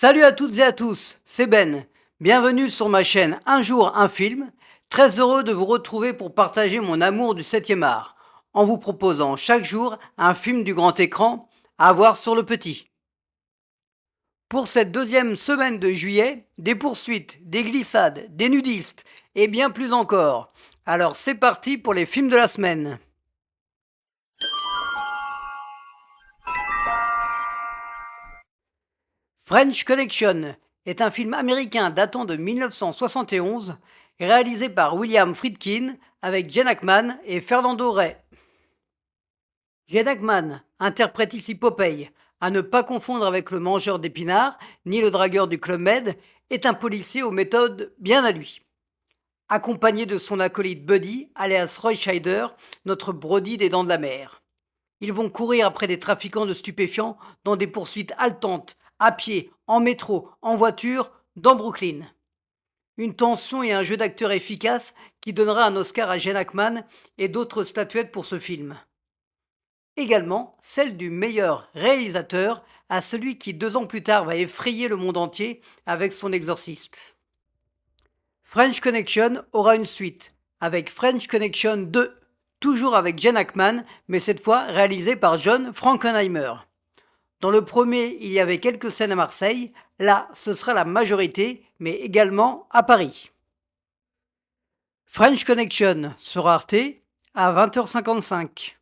Salut à toutes et à tous, c'est Ben. Bienvenue sur ma chaîne Un jour un film. Très heureux de vous retrouver pour partager mon amour du 7e art, en vous proposant chaque jour un film du grand écran à voir sur le petit. Pour cette deuxième semaine de juillet, des poursuites, des glissades, des nudistes et bien plus encore. Alors c'est parti pour les films de la semaine. French Connection est un film américain datant de 1971, réalisé par William Friedkin avec Gene Hackman et Fernando Rey. Gene Hackman interprète ici Popeye, à ne pas confondre avec le mangeur d'épinards ni le dragueur du Club Med, est un policier aux méthodes bien à lui. Accompagné de son acolyte Buddy, alias Roy Scheider, notre Brody des Dents de la Mer. Ils vont courir après des trafiquants de stupéfiants dans des poursuites haletantes, à pied, en métro, en voiture, dans Brooklyn. Une tension et un jeu d'acteurs efficace qui donnera un Oscar à Gene Hackman et d'autres statuettes pour ce film. Également celle du meilleur réalisateur à celui qui 2 ans plus tard va effrayer le monde entier avec son Exorciste. French Connection aura une suite, avec French Connection 2, toujours avec Gene Hackman, mais cette fois réalisé par John Frankenheimer. Dans le premier, il y avait quelques scènes à Marseille, là, ce sera la majorité, mais également à Paris. French Connection sur Arte à 20h55.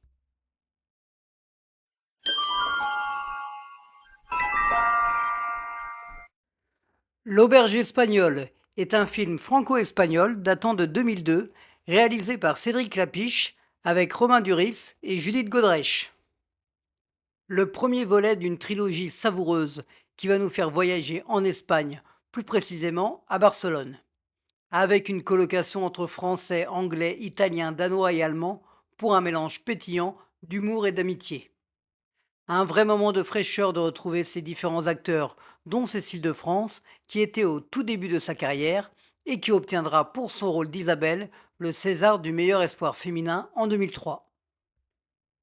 L'Auberge espagnole est un film franco-espagnol datant de 2002, réalisé par Cédric Lapiche avec Romain Duris et Judith Godrèche. Le premier volet d'une trilogie savoureuse qui va nous faire voyager en Espagne, plus précisément à Barcelone. Avec une colocation entre français, anglais, italien, danois et allemand pour un mélange pétillant d'humour et d'amitié. Un vrai moment de fraîcheur de retrouver ces différents acteurs, dont Cécile de France, qui était au tout début de sa carrière et qui obtiendra pour son rôle d'Isabelle le César du meilleur espoir féminin en 2003.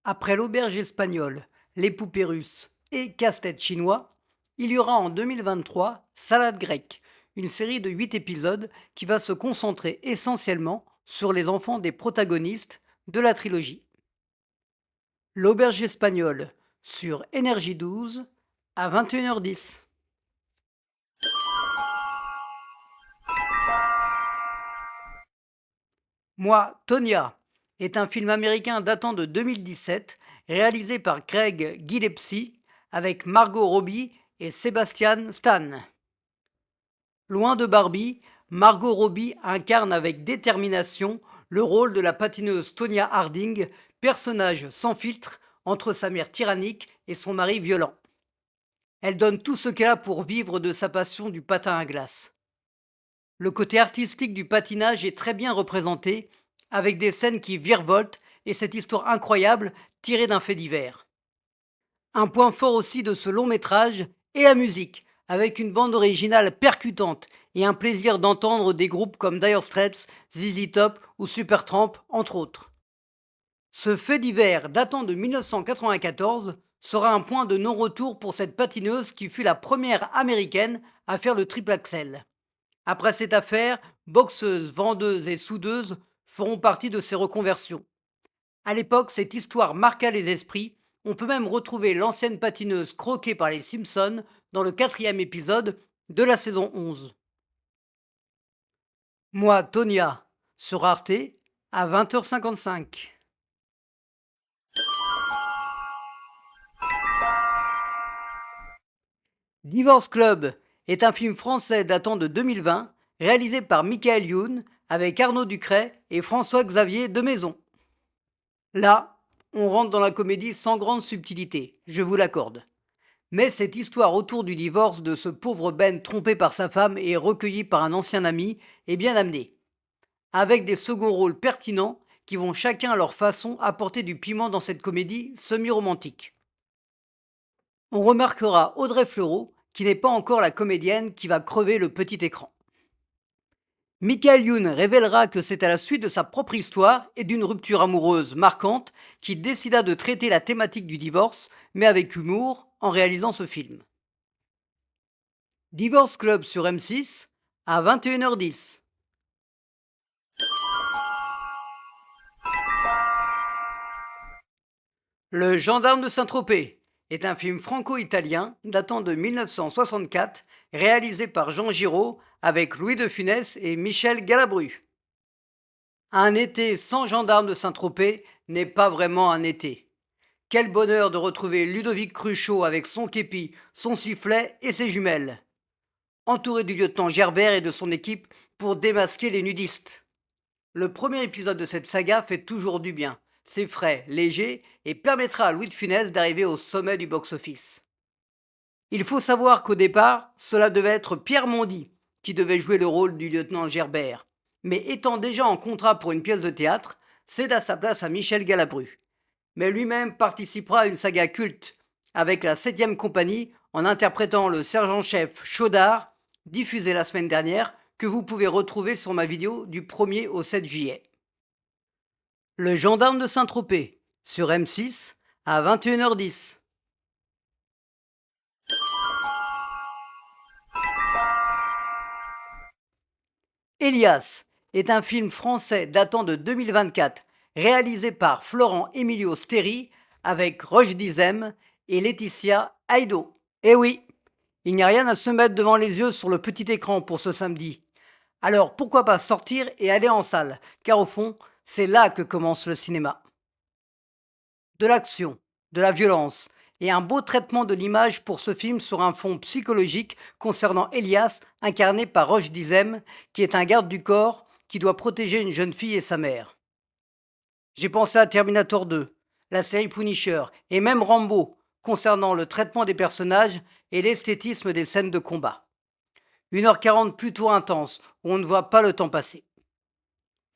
Après l'Auberge espagnole, les poupées russes et Casse-tête chinois, il y aura en 2023 Salade grecque, une série de 8 épisodes qui va se concentrer essentiellement sur les enfants des protagonistes de la trilogie. L'Auberge espagnole sur Énergie 12 à 21h10. Moi, Tonya est un film américain datant de 2017, réalisé par Craig Gillespie avec Margot Robbie et Sebastian Stan. Loin de Barbie, Margot Robbie incarne avec détermination le rôle de la patineuse Tonya Harding, personnage sans filtre entre sa mère tyrannique et son mari violent. Elle donne tout ce qu'elle a pour vivre de sa passion du patin à glace. Le côté artistique du patinage est très bien représenté, avec des scènes qui virevoltent et cette histoire incroyable tirée d'un fait divers. Un point fort aussi de ce long métrage est la musique, avec une bande originale percutante et un plaisir d'entendre des groupes comme Dire Straits, ZZ Top ou Supertramp, entre autres. Ce fait divers datant de 1994 sera un point de non-retour pour cette patineuse qui fut la première américaine à faire le triple axel. Après cette affaire, boxeuses, vendeuses et soudeuses feront partie de ces reconversions. À l'époque, cette histoire marqua les esprits. On peut même retrouver l'ancienne patineuse croquée par les Simpsons dans le 4e épisode de la saison 11. Moi, Tonya, sur Arte, à 20h55. Divorce Club est un film français datant de 2020, réalisé par Michael Youn avec Arnaud Ducret et François-Xavier Demaison. Là, on rentre dans la comédie sans grande subtilité, je vous l'accorde. Mais cette histoire autour du divorce de ce pauvre Ben trompé par sa femme et recueilli par un ancien ami est bien amenée. Avec des seconds rôles pertinents qui vont chacun à leur façon apporter du piment dans cette comédie semi-romantique. On remarquera Audrey Fleurot, qui n'est pas encore la comédienne qui va crever le petit écran. Michael Youn révélera que c'est à la suite de sa propre histoire et d'une rupture amoureuse marquante qu'il décida de traiter la thématique du divorce, mais avec humour, en réalisant ce film. Divorce Club sur M6 à 21h10. Le gendarme de Saint-Tropez est un film franco-italien datant de 1964 réalisé par Jean Giraud avec Louis de Funès et Michel Galabru. Un été sans gendarme de Saint-Tropez n'est pas vraiment un été. Quel bonheur de retrouver Ludovic Cruchot avec son képi, son sifflet et ses jumelles, entouré du lieutenant Gerbert et de son équipe pour démasquer les nudistes. Le premier épisode de cette saga fait toujours du bien. C'est frais, léger et permettra à Louis de Funès d'arriver au sommet du box-office. Il faut savoir qu'au départ, cela devait être Pierre Mondy qui devait jouer le rôle du lieutenant Gerbert. Mais étant déjà en contrat pour une pièce de théâtre, cède à sa place à Michel Galabru. Mais lui-même participera à une saga culte avec la 7e compagnie en interprétant le sergent-chef Chaudard, diffusé la semaine dernière, que vous pouvez retrouver sur ma vidéo du 1er au 7 juillet. Le gendarme de Saint-Tropez sur M6 à 21h10. Elias est un film français datant de 2024 réalisé par Florent Emilio Steri avec Roche Dizem et Laetitia Aydo. Eh oui, il n'y a rien à se mettre devant les yeux sur le petit écran pour ce samedi. Alors pourquoi pas sortir et aller en salle, car au fond, c'est là que commence le cinéma. De l'action, de la violence et un beau traitement de l'image pour ce film sur un fond psychologique concernant Elias, incarné par Roche Dizem, qui est un garde du corps qui doit protéger une jeune fille et sa mère. J'ai pensé à Terminator 2, la série Punisher et même Rambo, concernant le traitement des personnages et l'esthétisme des scènes de combat. 1h40 plutôt intense, où on ne voit pas le temps passer.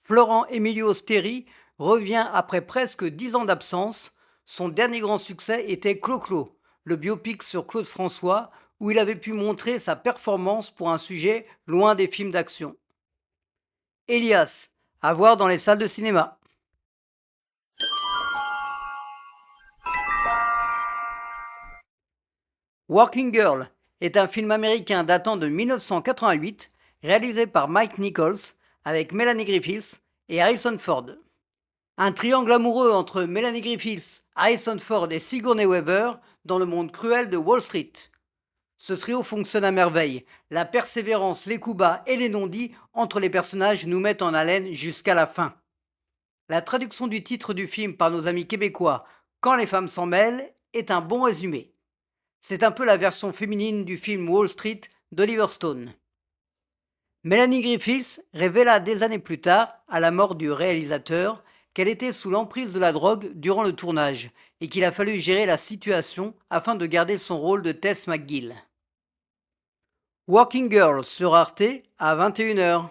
Florent Emilio Steri revient après presque 10 ans d'absence. Son dernier grand succès était Clo-Clo, le biopic sur Claude François, où il avait pu montrer sa performance pour un sujet loin des films d'action. Elias, à voir dans les salles de cinéma. Working Girl est un film américain datant de 1988, réalisé par Mike Nichols, avec Melanie Griffiths et Harrison Ford. Un triangle amoureux entre Melanie Griffiths, Harrison Ford et Sigourney Weaver dans le monde cruel de Wall Street. Ce trio fonctionne à merveille. La persévérance, les coups bas et les non-dits entre les personnages nous mettent en haleine jusqu'à la fin. La traduction du titre du film par nos amis québécois, Quand les femmes s'en mêlent, est un bon résumé. C'est un peu la version féminine du film Wall Street d'Oliver Stone. Melanie Griffiths révéla des années plus tard, à la mort du réalisateur, qu'elle était sous l'emprise de la drogue durant le tournage et qu'il a fallu gérer la situation afin de garder son rôle de Tess McGill. Working Girl sur Arte à 21h.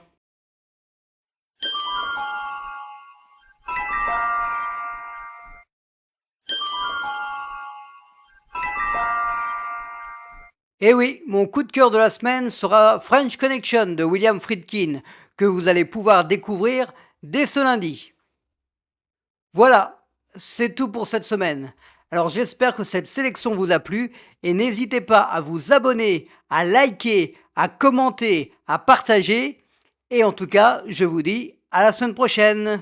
Et oui, mon coup de cœur de la semaine sera French Connection de William Friedkin, que vous allez pouvoir découvrir dès ce lundi. Voilà, c'est tout pour cette semaine. Alors j'espère que cette sélection vous a plu et n'hésitez pas à vous abonner, à liker, à commenter, à partager. Et en tout cas, je vous dis à la semaine prochaine.